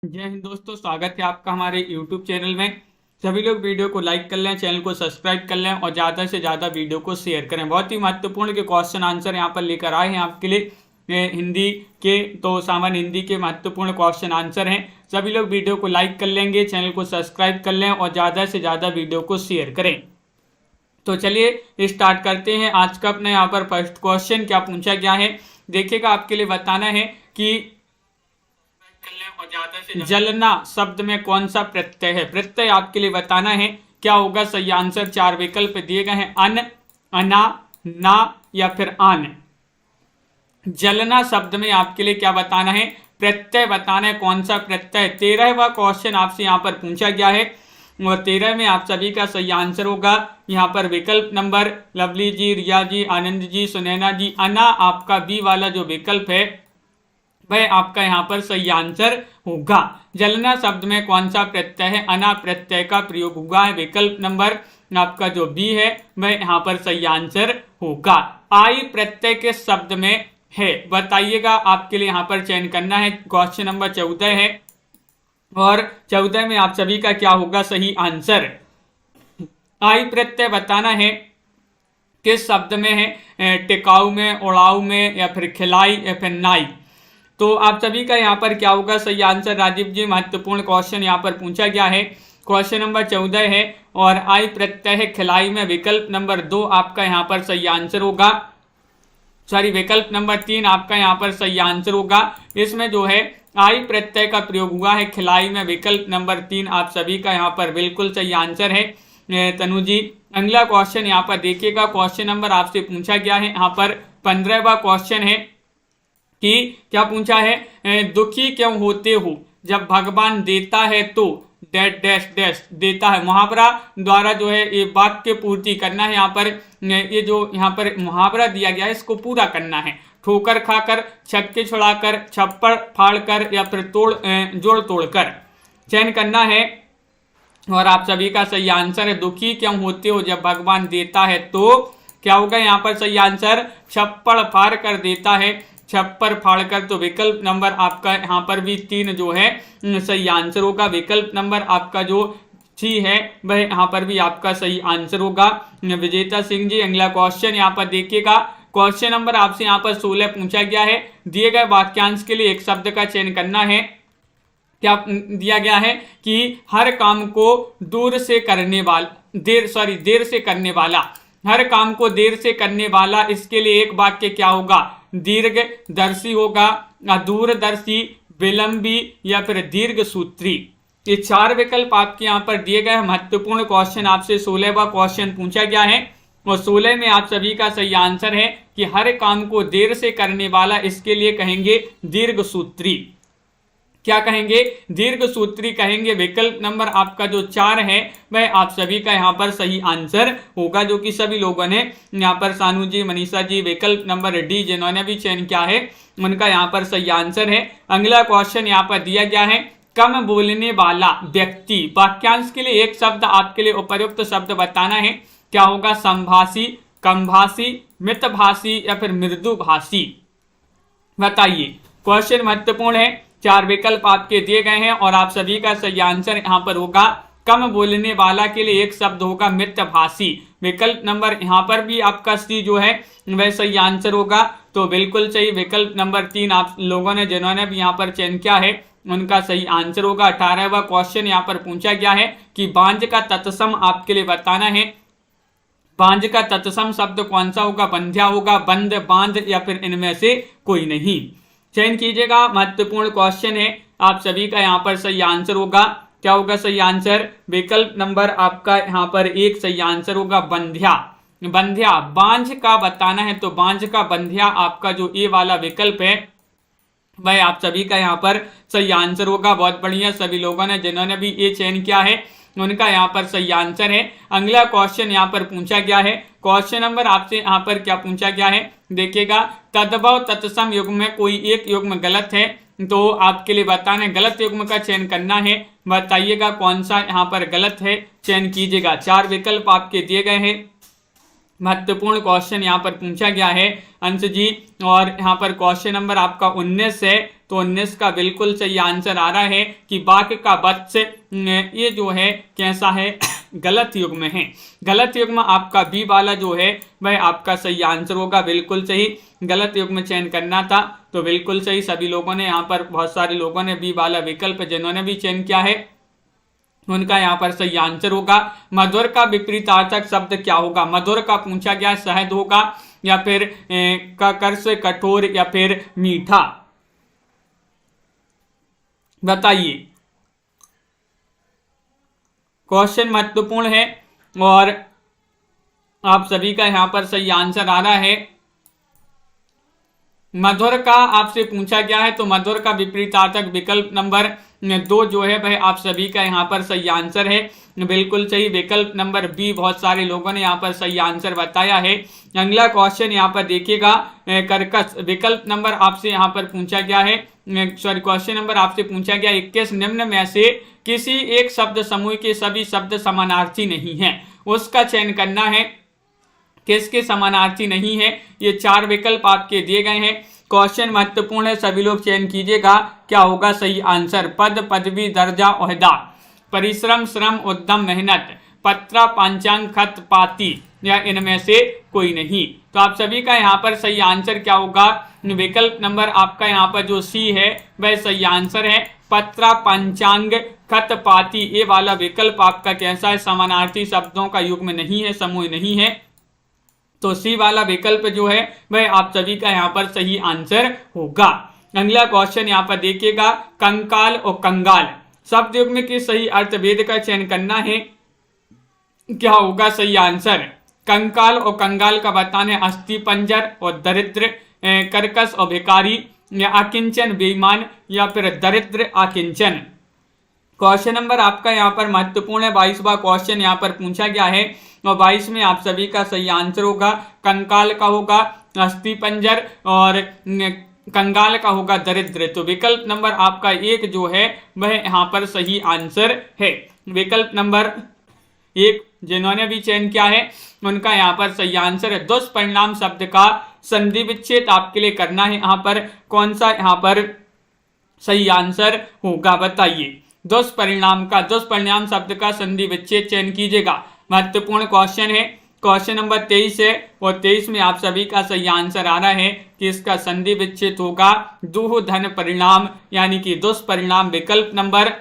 जय हिंद दोस्तों, स्वागत है आपका हमारे YouTube चैनल में। सभी लोग वीडियो को लाइक कर लें, चैनल को सब्सक्राइब कर लें और ज़्यादा से ज़्यादा वीडियो को शेयर करें। बहुत ही महत्वपूर्ण के क्वेश्चन आंसर यहाँ पर लेकर आए हैं आपके लिए हिंदी के। तो सामान्य हिंदी के महत्वपूर्ण क्वेश्चन आंसर हैं। सभी लोग वीडियो को लाइक कर लेंगे, चैनल को सब्सक्राइब कर लें और ज़्यादा से ज़्यादा वीडियो को शेयर करें। तो चलिए स्टार्ट करते हैं। आज का अपने यहाँ पर फर्स्ट क्वेश्चन क्या पूछा गया है, देखिएगा। आपके लिए बताना है कि जलना शब्द में कौन सा प्रत्यय है। प्रत्यय आपके लिए बताना है क्या होगा सही आंसर। चार विकल्प दिए गए हैं, अन, अना, ना या फिर आन। जलना शब्द में आपके लिए क्या बताना है, प्रत्यय बताना है, कौन सा प्रत्यय। 13वां क्वेश्चन आपसे यहाँ पर पूछा गया है और 13 में आप सभी का सही आंसर होगा यहाँ पर विकल्प नंबर लवली जी, रिया जी, आनंद जी, सुनैना जी। अना आपका बी वाला जो विकल्प है वह आपका यहाँ पर सही आंसर होगा। जलना शब्द में कौन सा प्रत्यय है, अना प्रत्यय का प्रयोग हुआ है। विकल्प नंबर आपका जो बी है वह यहाँ पर सही आंसर होगा। आई प्रत्यय के शब्द में है, बताइएगा। आपके लिए यहाँ पर चयन करना है। क्वेश्चन नंबर 14 है और 14 में आप सभी का क्या होगा सही आंसर। आई प्रत्यय बताना है किस शब्द में है, टिकाऊ में, उड़ाऊ में या फिर खिलाई या फिर नाई। तो आप सभी का यहाँ पर क्या होगा सही आंसर। राजीव जी, महत्वपूर्ण क्वेश्चन यहाँ पर पूछा गया है। क्वेश्चन नंबर 14 है और आई प्रत्यय है खिलाई में। विकल्प नंबर 2 आपका यहाँ पर सही आंसर होगा। सॉरी, विकल्प नंबर 3 आपका यहाँ पर सही आंसर होगा। इसमें जो है आई प्रत्यय का प्रयोग हुआ है खिलाई में। विकल्प नंबर 3 आप सभी का यहाँ पर बिल्कुल सही आंसर है तनु जी। अगला क्वेश्चन यहाँ पर देखिएगा। क्वेश्चन नंबर आपसे पूछा गया है यहाँ पर 15वां क्वेश्चन है कि क्या पूछा है, दुखी क्यों होते हो जब भगवान देता है तो डैश डैश डैश देता है। मुहावरा द्वारा जो है ये वाक्य पूर्ति करना है। यहाँ पर ये जो यहाँ पर मुहावरा दिया गया है इसको पूरा करना है। ठोकर खाकर, छक्के छुड़ाकर, छप्पड़ फाड़कर या फिर जोड़ तोड़कर चयन करना है। और आप सभी का सही आंसर है दुखी क्यों होते हो जब भगवान देता है तो क्या होगा यहाँ पर सही आंसर, छप्पड़ फाड़ कर देता है, छप्पर फाड़कर। तो विकल्प नंबर आपका यहाँ पर भी 3 जो है सही आंसर होगा। विकल्प नंबर आपका जो 3 है वह यहाँ पर भी आपका सही आंसर होगा। विजेता सिंह जी, अगला क्वेश्चन यहाँ पर देखिएगा। क्वेश्चन नंबर आपसे यहाँ पर 16 पूछा गया है। दिए गए वाक्यांश के लिए एक शब्द का चयन करना है। क्या दिया गया है कि हर काम को देर से करने वाला, हर काम को देर से करने वाला। इसके लिए एक वाक्य क्या होगा, दीर्घदर्शी होगा, दूरदर्शी, विलंबी या फिर दीर्घ सूत्री। ये 4 विकल्प आपके यहाँ पर दिए गए हैं। महत्वपूर्ण क्वेश्चन आपसे 16वां क्वेश्चन पूछा गया है और 16 में आप सभी का सही आंसर है कि हर काम को देर से करने वाला। इसके लिए कहेंगे दीर्घ सूत्री। क्या कहेंगे, दीर्घ सूत्री कहेंगे। विकल्प नंबर आपका जो 4 है वह आप सभी का यहाँ पर सही आंसर होगा, जो कि सभी लोगों ने यहाँ पर सानू जी, मनीषा जी, विकल्प नंबर डी जिन्होंने भी चयन किया है उनका यहाँ पर सही आंसर है। अगला क्वेश्चन यहाँ पर दिया गया है, कम बोलने वाला व्यक्ति। वाक्यांश के लिए एक शब्द आपके लिए उपयुक्त शब्द बताना है। क्या होगा, समभाषी, कमभाषी, मितभाषी या फिर मृदुभाषी। बताइए। क्वेश्चन महत्वपूर्ण है। 4 विकल्प आपके दिए गए हैं और आप सभी का सही आंसर यहाँ पर होगा कम बोलने वाला के लिए एक शब्द होगा मितभाषी। विकल्प नंबर यहाँ पर भी आपका सी जो है वह सही आंसर होगा। तो बिल्कुल सही। विकल्प नंबर 3 आप लोगों ने जिन्होंने भी यहाँ पर चयन किया है उनका सही आंसर होगा। 18वां क्वेश्चन यहाँ पर पूछा गया है कि बांझ का तत्सम आपके लिए बताना है। बांझ का तत्सम शब्द कौन सा होगा, बंध्या होगा, बंद, बांध या फिर इनमें से कोई नहीं। चयन कीजिएगा। महत्वपूर्ण क्वेश्चन है। आप सभी का यहाँ पर सही आंसर होगा। क्या होगा सही आंसर, विकल्प नंबर आपका यहाँ पर 1 सही आंसर होगा, बंध्या। बंध्या बांझ का बताना है तो बांझ का बंध्या आपका जो ए वाला विकल्प है वह आप सभी का यहाँ पर सही आंसर होगा। बहुत बढ़िया, सभी लोगों ने जिन्होंने भी ये चयन किया है उनका यहाँ पर सही आंसर है। अगला क्वेश्चन यहाँ पर पूछा गया है। क्वेश्चन नंबर आपसे यहाँ पर क्या पूछा गया है, देखिएगा। तद्भव तत्सम युग्म में कोई एक युग्म गलत है तो आपके लिए बताना है, गलत युग्म का चयन करना है। बताइएगा कौन सा यहाँ पर गलत है, चयन कीजिएगा। 4 विकल्प आपके दिए गए हैं। महत्वपूर्ण क्वेश्चन यहाँ पर पूछा गया है। अंश जी। और यहाँ पर क्वेश्चन नंबर आपका 19 है, तो 19 का बिल्कुल सही आंसर आ रहा है कि बाघ का वत्स, ये जो है कैसा है, गलत युग्म है। गलत युग्म आपका बी वाला जो है वह आपका सही आंसर होगा, बिल्कुल सही। गलत युग्म चयन करना था, तो बिल्कुल सही। सभी लोगों ने यहाँ पर, बहुत सारे लोगों ने बी वाला विकल्प जिन्होंने भी चयन किया है उनका यहाँ पर सही आंसर होगा। मधुर का विपरीतार्थक शब्द क्या होगा? मधुर का पूछा गया, शहद होगा या फिर कर्ष, कठोर या फिर मीठा, बताइए। क्वेश्चन महत्वपूर्ण है और आप सभी का यहाँ पर सही आंसर आ रहा है। मधुर का आपसे पूछा गया है, तो मधुर का विपरीतार्थक विकल्प नंबर 2 जो है वह आप सभी का यहाँ पर सही आंसर है, बिल्कुल सही। विकल्प नंबर बी बहुत सारे लोगों ने यहाँ पर सही आंसर बताया है। अगला क्वेश्चन यहाँ पर देखिएगा, कर्कश। विकल्प नंबर आपसे यहाँ पर पूछा गया है, सॉरी क्वेश्चन नंबर आपसे पूछा गया 21 निम्न में से किसी एक शब्द समूह के सभी शब्द समानार्थी नहीं है, उसका चयन करना है। किसके समानार्थी नहीं है? ये 4 विकल्प आपके दिए गए हैं। क्वेश्चन महत्वपूर्ण है, सभी लोग चयन कीजिएगा क्या होगा सही आंसर। पद, पदवी, दर्जा, ओहदा, परिश्रम, श्रम, उद्यम, मेहनत, पत्रा, पंचांग, खत, पाती, या इनमें से कोई नहीं। तो आप सभी का यहाँ पर सही आंसर क्या होगा? विकल्प नंबर आपका यहाँ पर जो सी है वह सही आंसर है। पत्रा, पंचांग, खत, पाती, ये वाला विकल्प आपका कैसा है? समानार्थी शब्दों का युग्म नहीं है, समूह नहीं है। तो सी वाला विकल्प जो है वह आप सभी का यहाँ पर सही आंसर होगा। अगला क्वेश्चन यहाँ पर देखिएगा, कंकाल और कंगाल शब्द युग्म के सही अर्थभेद का चयन करना है, क्या होगा सही आंसर? कंकाल और कंगाल का बताना है अस्थि पंजर और दरिद्र, कर्कश और भिखारी, या अकिंचन बेईमान, या फिर दरिद्र अकिंचन। क्वेश्चन नंबर आपका यहाँ पर महत्वपूर्ण है, 22वां क्वेश्चन यहाँ पर पूछा गया है और 22 में आप सभी का सही आंसर होगा कंकाल का होगा अस्थि पंजर और कंगाल का होगा दरिद्र। तो विकल्प नंबर आपका 1 जो है वह यहाँ पर सही आंसर है। विकल्प नंबर 1 जिन्होंने भी चयन किया है उनका यहाँ पर सही आंसर है। दुष्परिणाम शब्द का संधि विच्छेद आपके लिए करना है, यहाँ पर कौन सा यहाँ पर सही आंसर होगा बताइए। दुष्परिणाम शब्द का संधि विच्छेद चयन कीजिएगा, महत्वपूर्ण क्वेश्चन है। क्वेश्चन नंबर 23 है और 23 में आप सभी का सही आंसर आ रहा है कि इसका संधि विच्छेद होगा दुह धन परिणाम, यानी कि दुष्परिणाम। विकल्प नंबर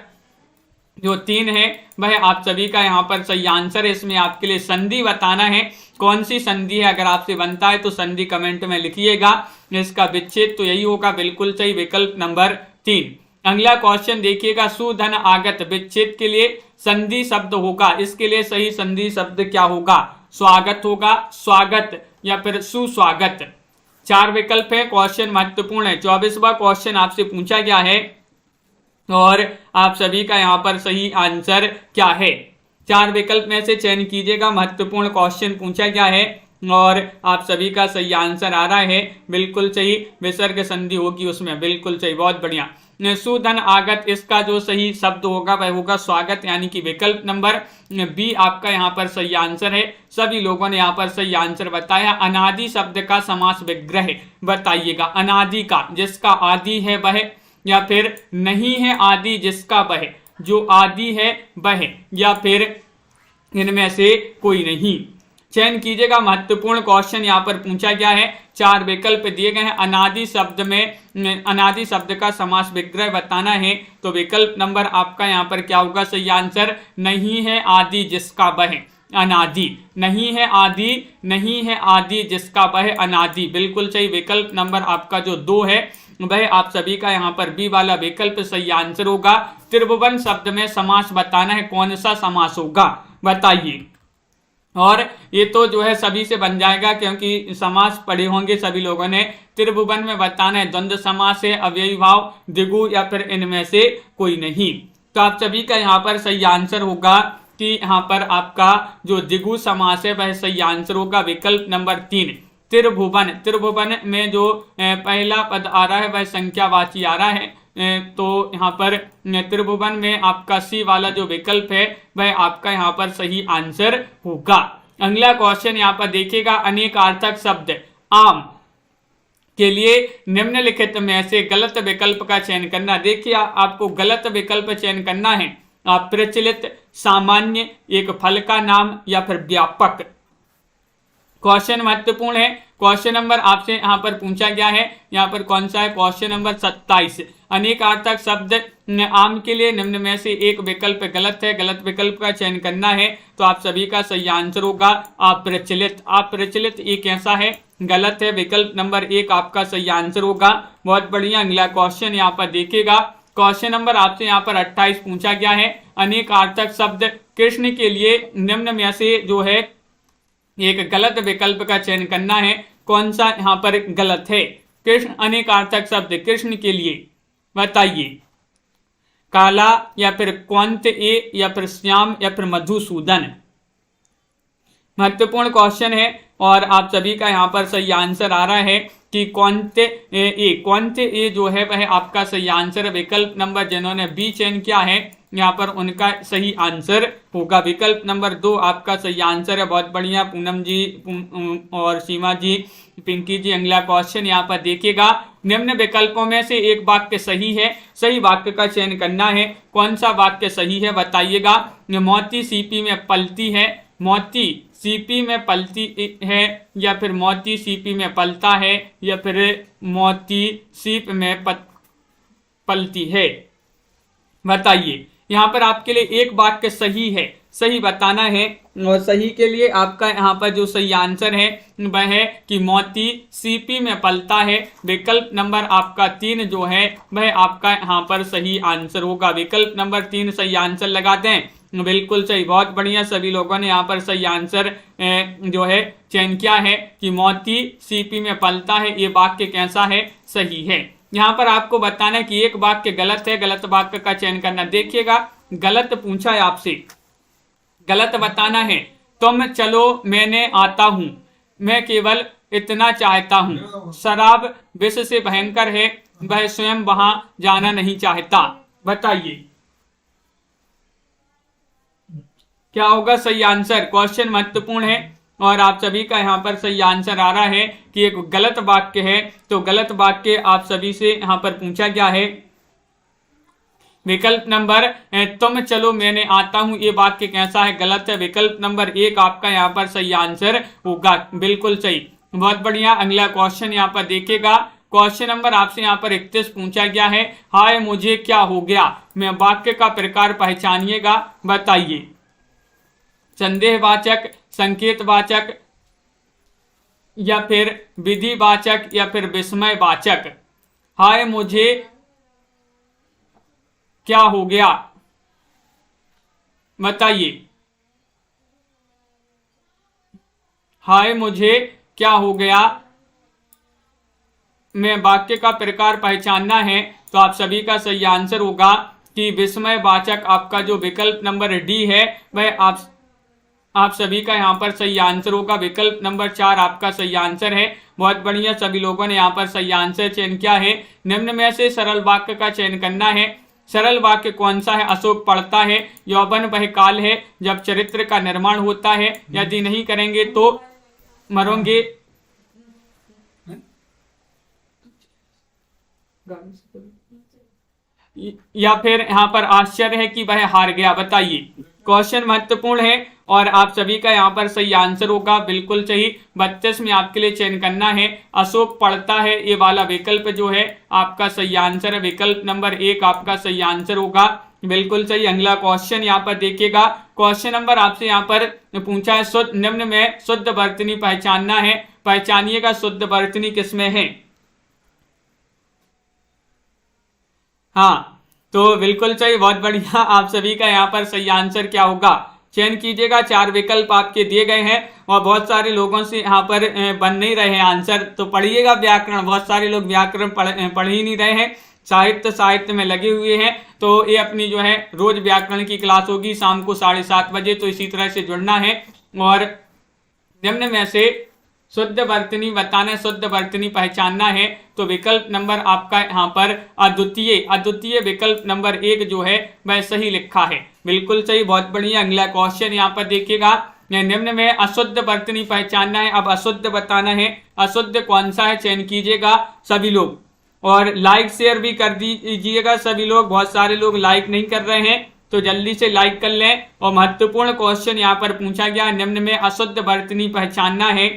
जो 3 है वह आप सभी का यहाँ पर सही आंसर है। इसमें आपके लिए संधि बताना है, कौन सी संधि है। अगर आपसे बनता है तो संधि कमेंट में लिखिएगा। इसका विच्छेद तो यही होगा, बिल्कुल सही, विकल्प नंबर 3। अगला क्वेश्चन देखिएगा, सुधन आगत विच्छेद के लिए संधि शब्द होगा, इसके लिए सही संधि शब्द क्या होगा? स्वागत होगा, स्वागत, या फिर सुस्वागत। 4 विकल्प है, क्वेश्चन महत्वपूर्ण है। 24वां क्वेश्चन आपसे पूछा गया है और आप सभी का यहाँ पर सही आंसर क्या है? 4 विकल्प में से चयन कीजिएगा, महत्वपूर्ण क्वेश्चन पूछा गया है और आप सभी का सही आंसर आ रहा है, बिल्कुल सही। विसर्ग संधि होगी उसमें, बिल्कुल सही, बहुत बढ़िया। सुधन आगत, इसका जो सही शब्द होगा वह होगा स्वागत, यानी कि विकल्प नंबर बी आपका यहाँ पर सही आंसर है। सभी लोगों ने यहाँ पर सही आंसर बताया। अनादि शब्द का समास विग्रह बताइएगा। अनादि का, जिसका आदि है वह, या फिर नहीं है आदि जिसका वह, जो आदि है वह, या फिर इनमें से कोई नहीं। चयन कीजिएगा, महत्वपूर्ण क्वेश्चन यहाँ पर पूछा गया है। 4 विकल्प दिए गए हैं। अनादि शब्द में अनादि शब्द का समास विग्रह बताना है, तो विकल्प नंबर आपका यहाँ पर क्या होगा सही आंसर? नहीं है आदि जिसका वह, अनादि। नहीं है आदि, नहीं है आदि जिसका वह, अनादि, बिल्कुल सही। विकल्प नंबर आपका जो 2 है वह आप सभी का यहाँ पर बी वाला विकल्प सही आंसर होगा। त्रिभुवन शब्द में समास बताना है, कौन सा समास होगा बताइए। और ये तो जो है सभी से बन जाएगा क्योंकि समास पढ़े होंगे सभी लोगों ने। त्रिभुवन में बताना है द्वंद्व समास है, अव्ययी भाव, द्विगु, या फिर इनमें से कोई नहीं। तो आप सभी का यहाँ पर सही आंसर होगा कि यहाँ पर आपका जो द्विगु समास है वह सही आंसर होगा, विकल्प नंबर 3। त्रिभुवन, त्रिभुवन में जो पहला पद आ रहा है वह संख्यावाची आ रहा है, तो यहाँ पर त्रिभुवन में आपका सी वाला जो विकल्प है वह आपका यहाँ पर सही आंसर होगा। अगला क्वेश्चन यहाँ पर देखिएगा, अनेकार्थक शब्द आम के लिए निम्नलिखित में से गलत विकल्प का चयन करना। देखिए आपको गलत विकल्प चयन करना है। आप प्रचलित, सामान्य, एक फल का नाम या फिर व्यापक। क्वेश्चन महत्वपूर्ण है। क्वेश्चन नंबर आपसे यहाँ पर पूछा गया है, यहाँ पर कौन सा है, क्वेश्चन नंबर 27। अनेकार्थक शब्द आम के लिए निम्न में से एक विकल्प गलत है। गलत विकल्प का चयन करना है तो आप सभी का सही आंसर होगा अप्रचलित। अप्रचलित ये कैसा है, गलत है। विकल्प नंबर 1 आपका सही आंसर होगा। बहुत बढ़िया। अगला क्वेश्चन यहाँ पर देखिएगा। क्वेश्चन नंबर आपसे यहाँ पर 28 पूछा गया है। अनेकार्थक शब्द कृष्ण के लिए निम्न में से जो है एक गलत विकल्प का चयन करना है। कौन सा यहाँ पर गलत है? कृष्ण अनेकार्थक शब्द कृष्ण के लिए बताइए। काला या फिर क्वंत ए या फिर श्याम या फिर मधुसूदन। महत्वपूर्ण क्वेश्चन है और आप सभी का यहाँ पर सही आंसर आ रहा है कि क्वंत ए जो है वह आपका सही आंसर। विकल्प नंबर जिन्होंने बी चयन किया है यहाँ पर उनका सही आंसर होगा विकल्प नंबर 2 आपका सही आंसर है। बहुत बढ़िया पूनम जी और सीमा जी, पिंकी जी। अगला क्वेश्चन यहाँ पर देखिएगा। निम्न विकल्पों में से एक वाक्य सही है। सही वाक्य का चयन करना है। कौन सा वाक्य सही है बताइएगा। मोती सीपी में पलती है, मोती सीपी में पलती है, या फिर मोती सीपी में पलता है, या फिर मोती सीप में पलती है। बताइए। यहाँ पर आपके लिए एक वाक्य सही है, सही बताना है। और सही के लिए आपका यहाँ पर जो सही आंसर है वह है कि मोती सीपी में पलता है। विकल्प नंबर आपका 3 जो है वह आपका यहाँ पर सही आंसर होगा। विकल्प नंबर 3 सही आंसर लगाते हैं। बिल्कुल सही। बहुत बढ़िया। सभी लोगों ने यहाँ पर सही आंसर जो है चयन किया है कि मोती सीपी में पलता है। ये वाक्य कैसा है, सही है। यहाँ पर आपको बताना है कि एक वाक्य गलत है। गलत वाक्य का चयन करना। देखिएगा गलत पूछा है आपसे, गलत बताना है। तुम चलो मैंने आता हूं, मैं केवल इतना चाहता हूं। शराब विष से भयंकर है, वह स्वयं वहां जाना नहीं चाहता। बताइए क्या होगा सही आंसर। क्वेश्चन महत्वपूर्ण है और आप सभी का यहाँ पर सही आंसर आ रहा है कि एक गलत वाक्य है। तो गलत वाक्य आप सभी से यहाँ पर पूछा गया है। विकल्प नंबर तुम चलो मैंने आता हूं, ये वाक्य कैसा है, गलत है। विकल्प नंबर 1 आपका यहाँ पर सही आंसर होगा। बिल्कुल सही। बहुत बढ़िया। अगला क्वेश्चन यहाँ पर देखिएगा। क्वेश्चन नंबर आपसे यहाँ पर 31 पूछा गया है। हाय मुझे क्या हो गया, मैं वाक्य का प्रकार पहचानिएगा। बताइए। संदेहवाचक, संकेतवाचक, या फिर विधिवाचक, या फिर विस्मयवाचक। हाय मुझे क्या हो गया, बताइए। हाय मुझे क्या हो गया, में वाक्य का प्रकार पहचानना है तो आप सभी का सही आंसर होगा कि विस्मयवाचक। आपका जो विकल्प नंबर डी है वह आप सभी का यहाँ पर सही आंसर होगा। विकल्प नंबर 4 आपका सही आंसर है। बहुत बढ़िया। सभी लोगों ने यहाँ पर सही आंसर चयन किया है। निम्न में से सरल वाक्य का चयन करना है। सरल वाक्य कौन सा है। अशोक पढ़ता है, यौवन वह काल है जब चरित्र का निर्माण होता है, यदि नहीं करेंगे तो मरोगे। या फिर यहाँ पर आश्चर्य है कि वह हार गया। बताइए। क्वेश्चन महत्वपूर्ण है और आप सभी का यहाँ पर सही आंसर होगा। बिल्कुल सही। 32 में आपके लिए चयन करना है। अशोक पढ़ता है, ये वाला विकल्प जो है आपका सही आंसर है। विकल्प नंबर 1 आपका सही आंसर होगा। बिल्कुल सही। अगला क्वेश्चन यहाँ पर देखिएगा। क्वेश्चन नंबर आपसे यहाँ पर पूछा है शुद्ध, निम्न में शुद्ध वर्तनी पहचानना है। पहचानिएगा शुद्ध वर्तनी किसमें है। हाँ तो बिल्कुल सही। बहुत बढ़िया। आप सभी का यहाँ पर सही आंसर क्या होगा चयन कीजिएगा। 4 विकल्प आपके दिए गए हैं और बहुत सारे लोगों से यहाँ पर बन नहीं रहे हैं आंसर, तो पढ़िएगा व्याकरण। बहुत सारे लोग व्याकरण पढ़ ही नहीं रहे हैं, साहित्य में लगे हुए हैं। तो ये अपनी जो है रोज व्याकरण की क्लास होगी शाम को 7:30 बजे, तो इसी तरह से जुड़ना है। और निम्न में से शुद्ध वर्तनी बताना, शुद्ध वर्तनी पहचानना है तो विकल्प नंबर आपका यहाँ पर अद्वितीय विकल्प नंबर 1 जो है वह सही लिखा है। बिल्कुल सही। बहुत बढ़िया। अगला क्वेश्चन यहाँ पर देखिएगा। निम्न में अशुद्ध बर्तनी पहचानना है। अब अशुद्ध बताना है, अशुद्ध कौन सा है चयन कीजिएगा सभी लोग, और लाइक शेयर भी कर दीजिएगा सभी लोग। बहुत सारे लोग लाइक नहीं कर रहे हैं तो जल्दी से लाइक कर लें। और महत्वपूर्ण क्वेश्चन यहाँ पर पूछा गया, निम्न में अशुद्ध बर्तनी पहचानना है।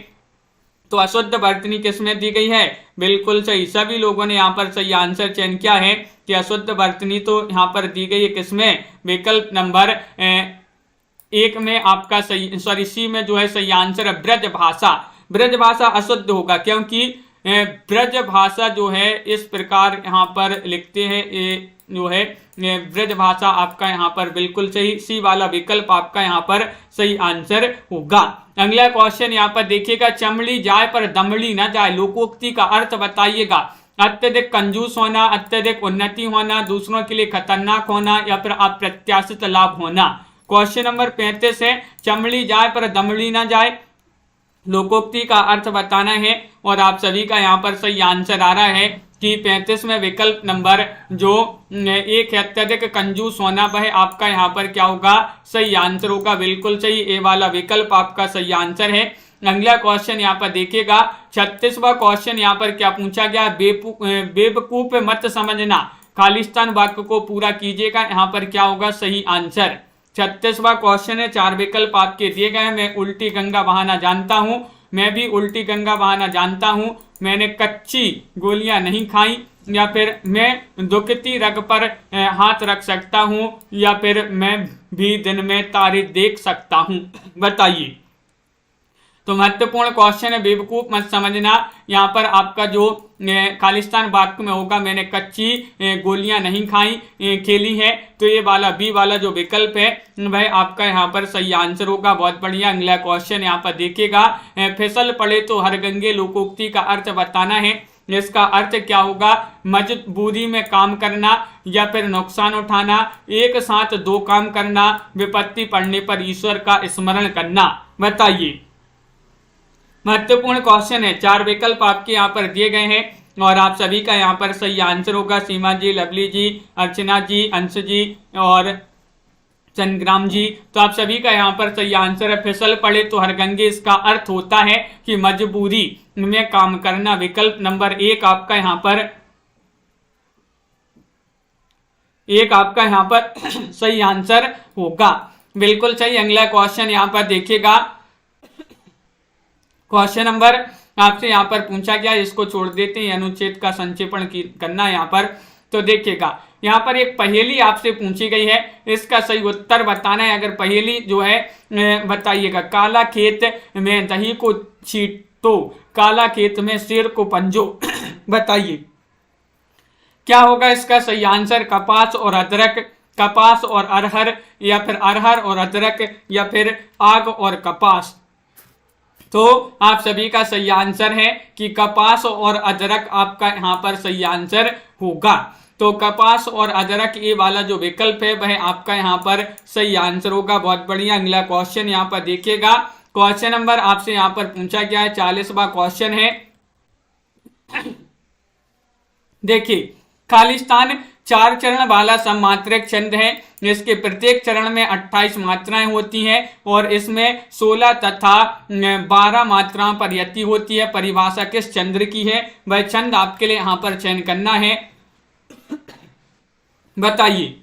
तो अशुद्ध बर्तनी किसमें दी गई है? बिल्कुल सही, सभी लोगों ने यहाँ पर सही आंसर चयन किया है कि अशुद्ध बर्तनी तो यहाँ पर दी गई है किसमें? विकल्प नंबर 1 में आपका सही, सॉरी सी में जो है सही आंसर है ब्रज भाषा। ब्रज भाषा अशुद्ध होगा क्योंकि ब्रज भाषा जो है इस प्रकार यहाँ पर लिखते हैं, जो है ब्रज भाषा आपका यहाँ पर बिल्कुल सही, सी वाला विकल्प आपका यहाँ पर सही आंसर होगा। अगला क्वेश्चन यहाँ पर देखिएगा, चमड़ी जाए पर दमड़ी न जाए, लोकोक्ति का अर्थ बताइएगा। अत्यधिक कंजूस होना, अत्यधिक उन्नति होना, दूसरों के लिए खतरनाक होना, या फिर अप्रत्याशित लाभ होना। क्वेश्चन नंबर 35 है, चमड़ी जाए पर दमड़ी न जाए, लोकोक्ति का अर्थ बताना है। और आप सभी का यहाँ पर सही आंसर आ रहा है कि 35 में विकल्प नंबर जो 1 है अत्यधिक कंजूस होना, वह आपका यहाँ पर क्या होगा? सही आंसर होगा, बिल्कुल सही, ए वाला विकल्प आपका सही आंसर है। अगला क्वेश्चन यहाँ पर देखिएगा, 36वां क्वेश्चन यहाँ पर क्या पूछा गया? बेवकूफ मत समझना, खालिस्तान वाक्य को पूरा कीजिएगा, यहाँ पर क्या होगा सही आंसर? 36वां क्वेश्चन है, 4 विकल्प आपके दिए गए हैं। मैं उल्टी गंगा बहाना जानता हूं, मैं भी उल्टी गंगा बहाना जानता हूं, मैंने कच्ची गोलियां नहीं खाई, या फिर मैं दुखती रग पर हाथ रख सकता हूं, या फिर मैं भी दिन में तारे देख सकता हूं। बताइए। तो महत्वपूर्ण क्वेश्चन है, बेवकूफ मत समझना, यहाँ पर आपका जो खालिस्तान वाक्य में होगा, मैंने कच्ची गोलियां नहीं खाई खेली है, तो ये वाला बी वाला जो विकल्प है वह आपका यहाँ पर सही आंसर होगा। बहुत बढ़िया। अगला क्वेश्चन यहाँ पर देखिएगा, फिसल पड़े तो हरगंगे, लोकोक्ति का अर्थ बताना है। इसका अर्थ क्या होगा? मजबूरी में काम करना, या फिर नुकसान उठाना, एक साथ 2 काम करना, विपत्ति पड़ने पर ईश्वर का स्मरण करना। बताइए। महत्वपूर्ण क्वेश्चन है, 4 विकल्प आपके यहाँ पर दिए गए हैं और आप सभी का यहाँ पर सही आंसर होगा। सीमा जी, लवली जी, अर्चना जी, अंश जी और संग्राम जी, तो आप सभी का यहाँ पर सही आंसर है फिसल पड़े तो हरगंगे। इसका अर्थ होता है कि मजबूरी में काम करना। विकल्प नंबर 1 आपका यहाँ पर सही आंसर होगा, बिल्कुल सही। अगला क्वेश्चन यहाँ पर देखिएगा, क्वेश्चन नंबर आपसे यहाँ पर पूछा गया, इसको छोड़ देते हैं, अनुच्छेद का संक्षेपण करना यहाँ पर। तो देखिएगा, यहाँ पर एक पहेली आपसे पूछी गई है, इसका सही उत्तर बताना है। अगर पहेली जो है बताइएगा, काला खेत में दही को छींटो, काला खेत में शेर को पंजो। बताइए क्या होगा इसका सही आंसर? कपास और अदरक, कपास और अरहर, या फिर अरहर और अदरक, या फिर आग और कपास। तो आप सभी का सही आंसर है कि कपास और अदरक आपका यहाँ पर सही आंसर होगा। तो कपास और अदरक ये वाला जो विकल्प है वह आपका यहाँ पर सही आंसर होगा। बहुत बढ़िया। अगला क्वेश्चन यहाँ पर देखिएगा, क्वेश्चन नंबर आपसे यहाँ पर पूछा गया है, 40वां क्वेश्चन है। देखिए, खालिस्तान 4 चरण वाला सममात्रक छंद है। इसके प्रत्येक चरण में 28 मात्राएं होती हैं और इसमें 16 तथा 12 मात्राओं पर यति होती है। परिभाषा किस छंद की है? वह छंद आपके लिए यहाँ पर चयन करना है। बताइए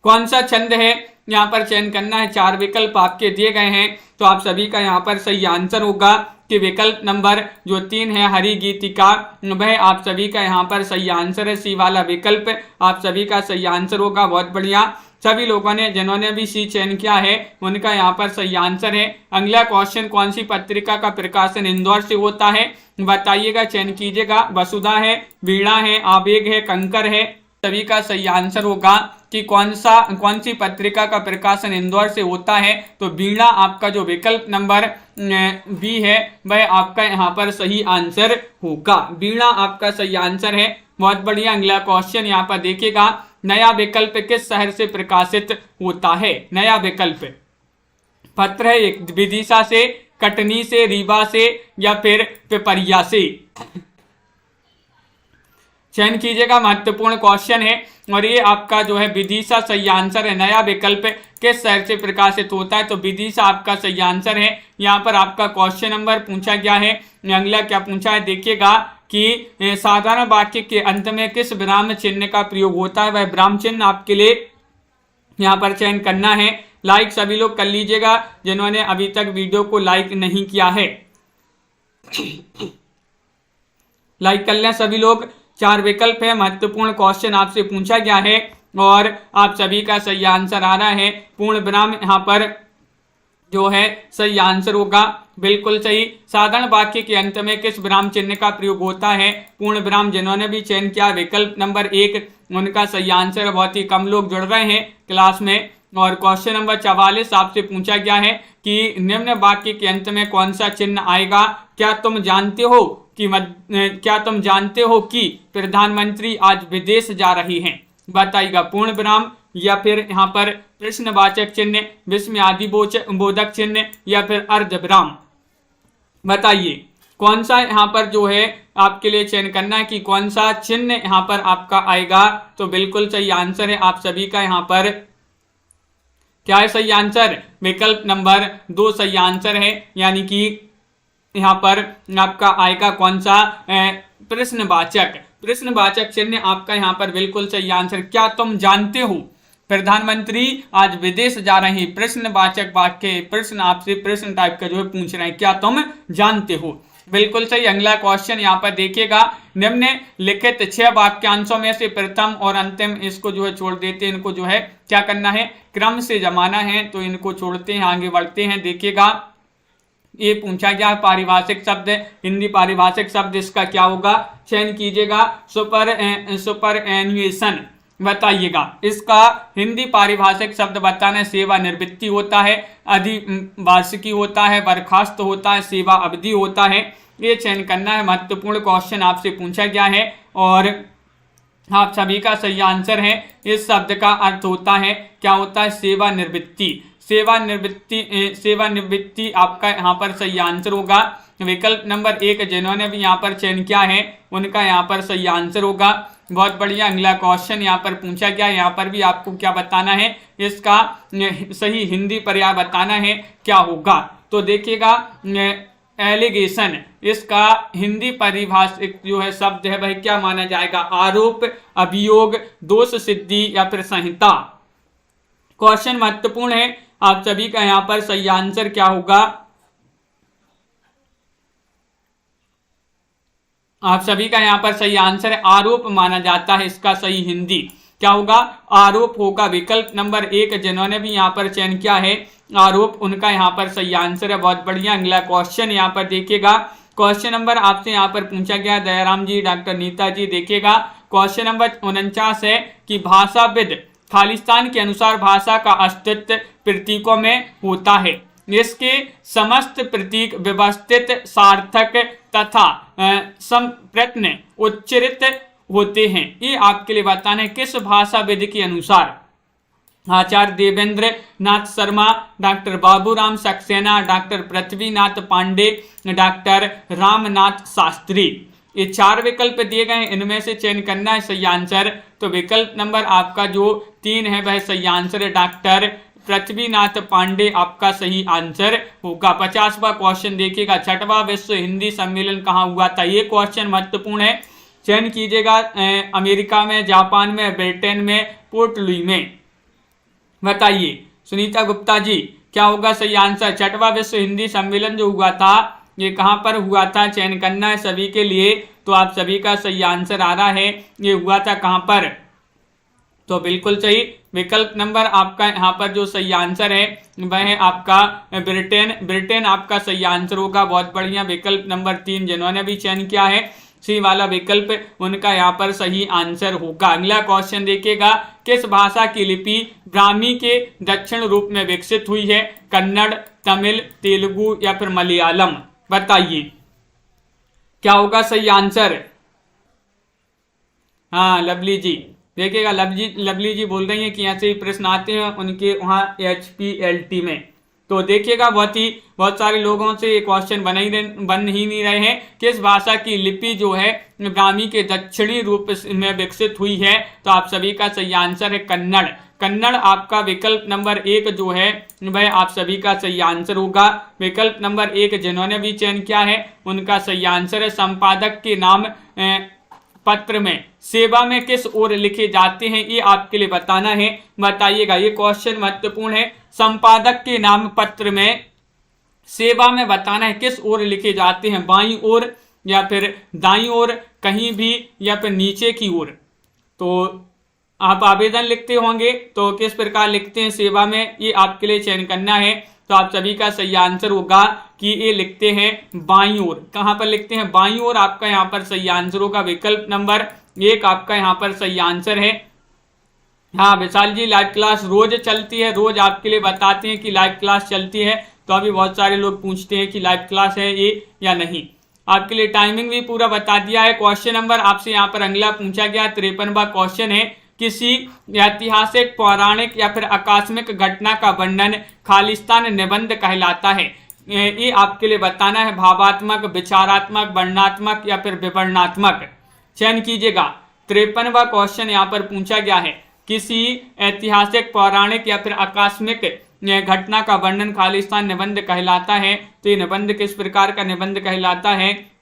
कौन सा छंद है, यहाँ पर चयन करना है। 4 विकल्प आपके दिए गए हैं, तो आप सभी का यहाँ पर सही आंसर होगा कि विकल्प नंबर जो 3 है, हरि गीतिका, वह आप सभी का यहाँ पर सही आंसर है। सी वाला विकल्प आप सभी का सही आंसर होगा। बहुत बढ़िया। सभी लोगों ने जिन्होंने भी सी चयन किया है उनका यहाँ पर सही आंसर है। अगला क्वेश्चन, कौन सी पत्रिका का प्रकाशन इंदौर से होता है? बताइएगा, चयन कीजिएगा। वसुधा है, वीणा है, आवेग है, कंकर है। सभी का सही आंसर होगा कि कौन सी पत्रिका का प्रकाशन इंदौर से होता है। तो वीणा आपका जो विकल्प नंबर बी है वह आपका यहाँ पर सही आंसर होगा। वीणा आपका सही आंसर है। बहुत बढ़िया। अगला क्वेश्चन यहाँ पर देखिएगा, नया विकल्प किस शहर से प्रकाशित होता है? नया विकल्प पत्र है एक विदिशा से, कटनी से, रीवा से, या फिर पिपरिया से। चयन कीजिएगा, महत्वपूर्ण क्वेश्चन है और ये आपका जो है विदिशा सही आंसर है। नया विकल्प किस शहर से प्रकाशित होता है, तो विदिशा आपका सही आंसर है। यहाँ पर आपका क्वेश्चन नंबर पूछा गया है। अगला क्या पूछा है देखिएगा कि साधारण वाक्य के अंत में किस विराम चिन्ह का प्रयोग होता है, वह विराम चिन्ह आपके लिए यहाँ पर चयन करना है। लाइक सभी लोग कर लीजिएगा जिन्होंने अभी तक वीडियो को लाइक नहीं किया है, लाइक कर लें सभी लोग। 4 विकल्प है, महत्वपूर्ण क्वेश्चन आपसे पूछा गया है और आप सभी का सही आंसर आ रहा है। पूर्ण विराम यहाँ पर जो है सही आंसर होगा, बिल्कुल सही। साधारण वाक्य के अंत में किस विराम चिन्ह का प्रयोग होता है, पूर्ण विराम। जिन्होंने भी चयन किया विकल्प नंबर 1 उनका सही आंसर। बहुत ही कम लोग जुड़ रहे हैं क्लास में। और क्वेश्चन नंबर 44 आपसे पूछा गया है कि निम्न वाक्य के अंत में कौन सा चिन्ह आएगा। क्या तुम जानते हो कि प्रधानमंत्री आज विदेश जा रही हैं, बताइएगा। पूर्ण विराम या फिर यहाँ पर प्रश्नवाचक चिन्ह, विस्मयादि बोधक चिन्ह या फिर अर्ध विराम, बताइए कौन सा यहाँ पर जो है आपके लिए चयन करना है कि कौन सा चिन्ह यहाँ पर आपका आएगा। तो बिल्कुल सही आंसर है आप सभी का। यहाँ पर क्या है सही आंसर, विकल्प नंबर 2 सही आंसर है। यानी कि यहाँ पर आपका आएगा कौन सा, प्रश्नवाचक चिन्ह आपका यहाँ पर बिल्कुल सही आंसर। क्या तुम जानते हो प्रधानमंत्री आज विदेश जा रहे हैं, प्रश्नवाचक वाक्य, प्रश्न आपसे प्रश्न टाइप का जो है पूछ रहे हैं, क्या तुम जानते हो, बिल्कुल सही। अगला क्वेश्चन यहाँ पर देखिएगा, निम्न लिखित 6 वाक्यांशों में से प्रथम और अंतिम, इसको जो है छोड़ देते हैं, इनको जो है क्या करना है, क्रम से जमाना है, तो इनको छोड़ते हैं, आगे बढ़ते हैं। देखिएगा ये पूछा गया पारिभाषिक शब्द, हिंदी पारिभाषिक शब्द, इसका क्या होगा, चयन कीजिएगा। सुपर एनुएशन, बताइएगा इसका हिंदी पारिभाषिक शब्द बताना है। सेवा निवृत्ति होता है, अधिवार्षिकी होता है, बर्खास्त होता है, सेवा अवधि होता है, ये चयन करना है। महत्वपूर्ण क्वेश्चन आपसे पूछा गया है और आप सभी का सही आंसर है। इस शब्द का अर्थ होता है, क्या होता है, सेवा निवृत्ति। सेवा निवृत्ति आपका यहाँ पर सही आंसर होगा। विकल्प नंबर 1 जिन्होंने भी यहाँ पर चयन किया है उनका यहाँ पर सही आंसर होगा। बहुत बढ़िया। अगला क्वेश्चन यहाँ पर पूछा गया, यहाँ पर भी आपको क्या बताना है, इसका सही हिंदी पर्याय बताना है, क्या होगा। तो देखिएगा एलिगेशन, इसका हिंदी परिभाषिक जो है शब्द है वह क्या माना जाएगा, आरोप, अभियोग, दोष सिद्धि या फिर संहिता। क्वेश्चन महत्वपूर्ण है, आप सभी का यहाँ पर सही आंसर क्या होगा, आप सभी का यहाँ पर सही आंसर है आरोप माना जाता है। इसका सही हिंदी क्या होगा, आरोप होगा। विकल्प नंबर 1 जिन्होंने भी यहाँ पर चयन किया है आरोप, उनका यहाँ पर सही आंसर है। बहुत बढ़िया। अगला क्वेश्चन यहाँ पर देखिएगा, क्वेश्चन नंबर आपसे यहाँ पर पूछा गया, दयाराम जी, डॉक्टर नीता जी, देखिएगा क्वेश्चन नंबर 49 है कि भाषाविद खालिस्तान के अनुसार भाषा का अस्तित्व प्रतीकों में होता है। इसके समस्त प्रतीक व्यवस्थित, सार्थक तथा संप्रत्न उच्चरित होते हैं। ये आपके लिए बताना है किस भाषाविद के अनुसार। Acharya Devendra Nath Sharma, doctor Baburam Saxena, doctor Prithvinath Pandey, doctor Ramnath Shastri. ये 4 विकल्प दिए गए हैं, इनमें से चयन करना है सही आंसर। तो विकल्प नंबर आपका जो 3 है वह सही आंसर है, डॉक्टर पृथ्वीनाथ पांडे आपका सही आंसर होगा। 50वां क्वेश्चन देखिएगा, 6वां विश्व हिंदी सम्मेलन कहाँ हुआ था। ये क्वेश्चन महत्वपूर्ण है, चयन कीजिएगा। अमेरिका में, जापान में, ब्रिटेन में, पोर्ट लुई में, बताइए सुनीता गुप्ता जी क्या होगा सही आंसर। 6वां विश्व हिंदी सम्मेलन जो हुआ था ये कहाँ पर हुआ था, चयन करना है सभी के लिए। तो आप सभी का सही आंसर आ रहा है, ये हुआ था कहाँ पर, तो बिल्कुल सही। विकल्प नंबर आपका यहाँ पर जो सही आंसर है वह है आपका ब्रिटेन आपका सही आंसर होगा। बहुत बढ़िया। विकल्प नंबर 3 जिन्होंने भी चयन किया है सी वाला विकल्प, उनका यहाँ पर सही आंसर होगा। अगला क्वेश्चन देखिएगा, किस भाषा की लिपि ब्राह्मी के दक्षिण रूप में विकसित हुई है, कन्नड़, तमिल, तेलुगु या फिर मलयालम, बताइए क्या होगा सही आंसर। हाँ लवली जी, देखिएगा लवली जी बोल रही हैं कि यहाँ से प्रश्न आते हैं उनके वहाँ HPLT में, तो देखिएगा बहुत सारे लोगों से ये क्वेश्चन बन ही नहीं रहे हैं। किस भाषा की लिपि जो है ब्राह्मी के दक्षिणी रूप में विकसित हुई है? तो आप सभी का सही आंसर है कन्नड़। कन्नड़ आपका विकल्प नंबर 1 जो है वह आप सभी का सही आंसर होगा। विकल्प नंबर 1 जिन्होंने भी चयन किया है उनका सही आंसर है। संपादक के नाम पत्र में सेवा में किस ओर लिखे जाते हैं, ये आपके लिए बताना है। बताइएगा, ये क्वेश्चन महत्वपूर्ण है। संपादक के नाम पत्र में सेवा में बताना है किस ओर लिखे जाते हैं, बाईं ओर या फिर दाईं ओर, कहीं भी, या फिर नीचे की ओर। तो आप आवेदन लिखते होंगे तो किस प्रकार लिखते हैं सेवा में, ये आपके लिए चयन करना है। तो आप सभी का सही आंसर होगा कि ये लिखते हैं बाईं ओर। कहां पर लिखते हैं? बाईं ओर आपका यहां पर सही आंसर होगा। विकल्प नंबर 1 आपका यहां पर सही आंसर है। हाँ विशाल जी, लाइव क्लास रोज चलती है, रोज आपके लिए बताते हैं कि लाइव क्लास चलती है। तो अभी बहुत सारे लोग पूछते हैं कि लाइव क्लास है ये या नहीं। आपके लिए टाइमिंग भी पूरा बता दिया है। क्वेश्चन नंबर आपसे यहाँ पर अगला पूछा गया 53वां क्वेश्चन है। किसी ऐतिहासिक, पौराणिक या फिर आकस्मिक घटना का वर्णन खालिस्तान निबंध कहलाता है। ये आपके लिए बताना है भावात्मक, विचारात्मक, वर्णनात्मक या फिर विवरणात्मक। चयन कीजिएगा। 53वां क्वेश्चन यहाँ पर पूछा गया है। किसी ऐतिहासिक, पौराणिक या फिर आकस्मिक घटना का वर्णन खालिस्तान निबंध कहलाता है। तो ये निबंध किस प्रकार का निबंध कहलाता है?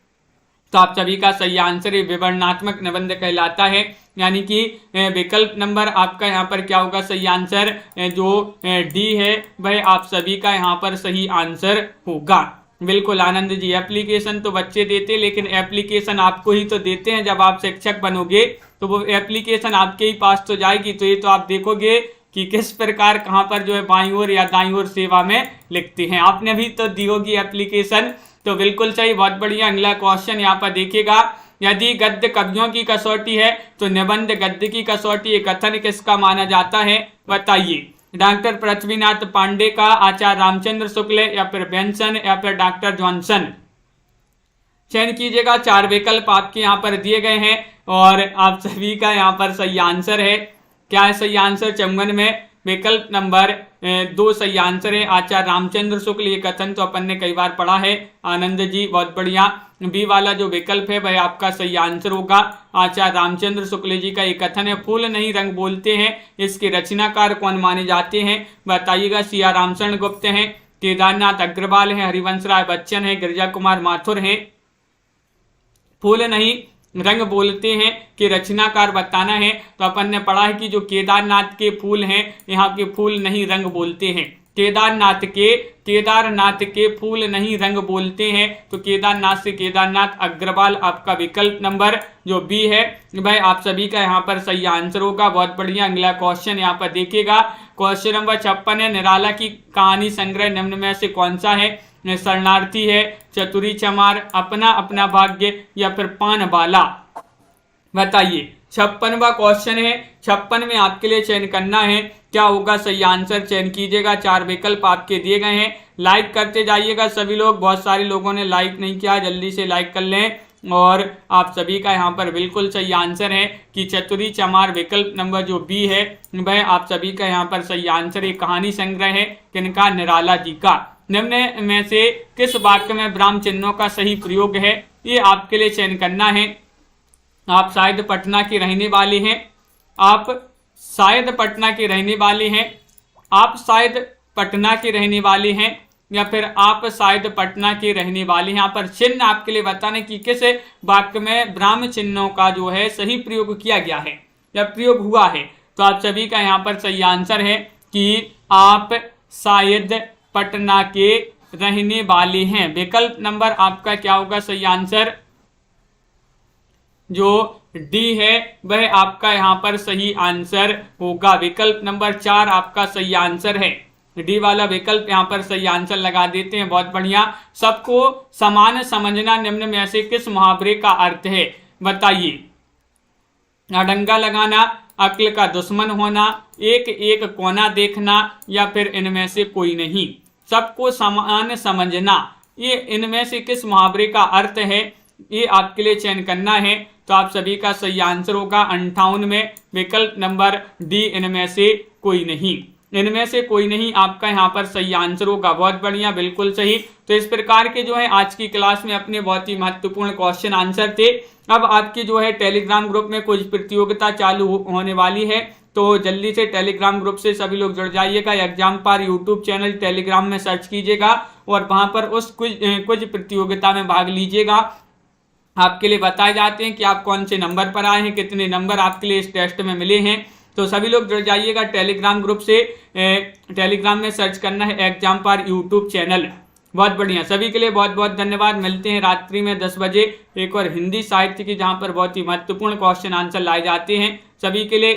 तो आप सभी का सही आंसर विवरणात्मक निबंध कहलाता है। यानी कि विकल्प नंबर आपका यहाँ पर क्या होगा सही आंसर, जो डी है वह आप सभी का यहाँ पर सही आंसर होगा। बिल्कुल आनंद जी, एप्लीकेशन तो बच्चे देते, लेकिन एप्लीकेशन आपको ही तो देते हैं। जब आप शिक्षक बनोगे तो वो एप्लीकेशन आपके ही पास तो जाएगी। तो ये तो आप देखोगे कि किस प्रकार कहाँ पर जो है बाईं ओर या दाईं ओर सेवा में लिखते हैं। आपने भी तो दी होगी एप्लीकेशन। तो बिल्कुल सही, बहुत बढ़िया। अगला क्वेश्चन यहाँ पर देखिएगा। यदि गद्य कवियों की कसौटी है तो निबंध गद्य की कसौटी, ये कथन किसका माना जाता है? बताइए। डॉक्टर पृथ्वीनाथ पांडे का, आचार्य रामचंद्र शुक्ल या फिर बेंसन या फिर डॉक्टर जॉनसन। चयन कीजिएगा। 4 विकल्प आपके यहाँ पर दिए गए हैं और आप सभी का यहाँ पर सही आंसर है। क्या है सही आंसर? चंगन में विकल्प नंबर 2 सही आंसर है, आचार्य रामचंद्र शुक्ल। ये कथन तो अपन ने कई बार पढ़ा है। आनंद जी बहुत बढ़िया। बी वाला जो विकल्प है वह आपका सही आंसर होगा। आचार्य रामचंद्र शुक्ल जी का ये कथन है। फूल नहीं रंग बोलते हैं, इसके रचनाकार कौन माने जाते हैं? बताइएगा। सिया रामचरण गुप्त हैं, केदारनाथ अग्रवाल है, हरिवंश राय बच्चन है, गिरिजा कुमार माथुर है। फूल नहीं रंग बोलते हैं कि रचनाकार बताना है। तो अपन ने पढ़ा है कि जो केदारनाथ के फूल हैं, यहाँ के फूल नहीं रंग बोलते हैं। केदारनाथ के फूल नहीं रंग बोलते हैं। तो केदारनाथ से केदारनाथ अग्रवाल आपका विकल्प नंबर जो बी है भाई आप सभी का यहाँ पर सही आंसर होगा। बहुत बढ़िया। अगला क्वेश्चन यहाँ पर देखिएगा। क्वेश्चन नंबर 56 है। निराला की कहानी संग्रह निम्न में से कौन सा है? शरणार्थी है, चतुरी चमार, अपना अपना भाग्य या फिर पान बाला। बताइए। 56वां क्वेश्चन है। 56 में आपके लिए चयन करना है। क्या होगा सही आंसर? चयन कीजिएगा। 4 विकल्प आपके दिए गए हैं। लाइक करते जाइएगा सभी लोग। बहुत सारे लोगों ने लाइक नहीं किया, जल्दी से लाइक कर लें। और आप सभी का यहाँ पर बिल्कुल सही आंसर है कि चतुरी चमार विकल्प नंबर जो बी है वह आप सभी का यहाँ पर सही आंसर है। कहानी संग्रह है किनका? निराला जी का। निम्न में से किस वाक्य में ब्राह्म चिन्हों का सही प्रयोग है? ये आपके लिए चयन करना है। आप शायद पटना के रहने वाले हैं, आप शायद पटना के रहने वाले हैं, आप शायद पटना के रहने वाले हैं या फिर आप शायद पटना के रहने वाले हैं। यहाँ पर चिन्ह आपके लिए बताने कि किस वाक्य में ब्राह्म चिन्हों का जो है सही प्रयोग किया गया है या प्रयोग हुआ है। तो आप सभी का यहाँ पर सही आंसर है कि आप शायद पटना के रहने वाले हैं। विकल्प नंबर आपका क्या होगा सही आंसर? जो डी है वह आपका यहाँ पर सही आंसर होगा। विकल्प नंबर 4 आपका सही आंसर है। डी वाला विकल्प यहाँ पर सही आंसर लगा देते हैं। बहुत बढ़िया। सबको समान समझना निम्न में से किस मुहावरे का अर्थ है? बताइए। अडंगा लगाना, अक्ल का दुश्मन होना, एक एक कोना देखना या फिर इनमें से कोई नहीं। सबको समान समझना, ये इनमें से किस मुहावरे का अर्थ है? ये आपके लिए चयन करना है। तो आप सभी का सही आंसर होगा 58 में विकल्प नंबर डी, इनमें से कोई नहीं। इनमें से कोई नहीं आपका यहाँ पर सही आंसर होगा। बहुत बढ़िया, बिल्कुल सही। तो इस प्रकार के जो है आज की क्लास में अपने बहुत ही महत्वपूर्ण क्वेश्चन आंसर थे। अब आपकी जो है टेलीग्राम ग्रुप में कुछ प्रतियोगिता चालू होने वाली है, तो जल्दी से टेलीग्राम ग्रुप से सभी लोग जुड़ जाइएगा। एग्जाम्पार यूट्यूब चैनल टेलीग्राम में सर्च कीजिएगा और वहां पर उस कुछ प्रतियोगिता में भाग लीजिएगा। आपके लिए बताए जाते हैं कि आप कौन से नंबर पर आए हैं, कितने नंबर आपके लिए इस टेस्ट में मिले हैं। तो सभी लोग जुड़ जाइएगा टेलीग्राम ग्रुप से। टेलीग्राम में सर्च करना है एग्जाम्पार यूट्यूब चैनल। बहुत बढ़िया, सभी के लिए बहुत बहुत धन्यवाद। मिलते हैं रात्रि में 10 बजे एक और हिंदी साहित्य की, जहां पर बहुत ही महत्वपूर्ण क्वेश्चन आंसर लाए जाते हैं। सभी के लिए